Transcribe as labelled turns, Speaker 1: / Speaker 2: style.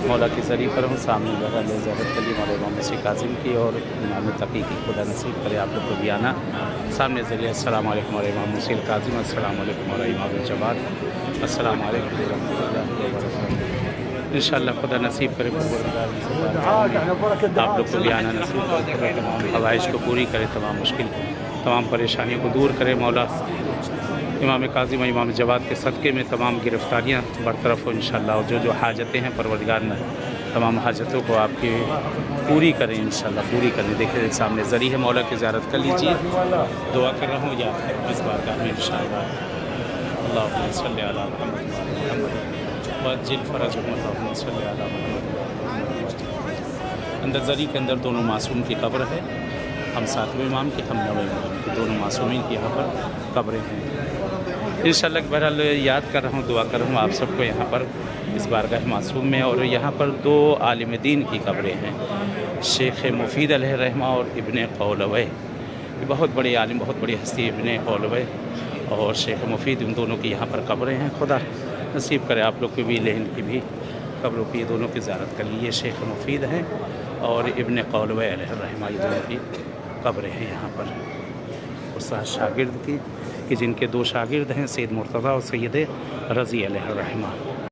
Speaker 1: मौला के ज़रिए पर हूँ। सामने बहरहाल ज़ियारत कली मौला इमाम मसीह काज़िम की और इमाम तकी की, खुदा नसीब करे आप लोग को भी आना। सामने ज़रिए अस्सलाम वालेकुम मौला इमाम मसीह काज़िम, अस्सलाम वालेकुम मौला इमाम जवाद, अस्सलाम वालेकुम रहमतुल्लाहि व बरकातहू। इंशाअल्लाह खुदा नसीब करे आप लोग को भी आना नसीब करे, तमाम ख़वाहिश को पूरी करे, तमाम मुश्किल तमाम परेशानियों को दूर करे मौला। इमाम काज़िम और इमाम जवाद के सदक़े में तमाम गिरफ़्तारियाँ बरतरफ हो इंशाअल्लाह, और जो हाजतें हैं परवरदिगार ने तमाम हाजतों को आपकी पूरी करें इंशाअल्लाह, पूरी करें। देखिए सामने ज़रिए है, मौला की ज़ियारत कर लीजिए। दुआ कर रहा हूँ या इस बारगाह में इंशाअल्लाह। अल्लाहुम्मा सल्लि अला मुहम्मद वअज्जिल फ़रजहुम, अल्लाहुम्मा सल्लि अला मुहम्मद। अंदर ज़रिए के अंदर दोनों मासूम की कब्र है, हम सातवें इमाम की, हम नवें इमाम की, दोनों मासूमीन की यहाँ पर कब्रें हैं इंशाअल्लाह। बहरहाल याद कर रहा हूँ, दुआ कर रहा हूँ आप सबको यहाँ पर इस बारगाह मासूम में। और यहाँ पर दो आलिम दीन की कब्रें हैं, शेख मुफीद अलैहि रहमा और इब्ने कौलवै। ये बहुत बड़े आलिम, बहुत बड़ी हस्ती इब्ने कौलवै और शेख मुफीद, इन दोनों की यहाँ पर कब्रें हैं। खुदा नसीब करे आप लोग को भी लेन की भी कब्रों की, दोनों की ज़ियारत कर लीजिए। शेख मुफीद हैं और इब्ने कौलवै अलैहि रहमा, ये दोनों की कब्रें हैं यहाँ पर। उस्ताद शागिर्द की, कि जिनके दो शागिर्द हैं, सैयद मुर्तज़ा और सैयद रज़ी अलैहि रहमा।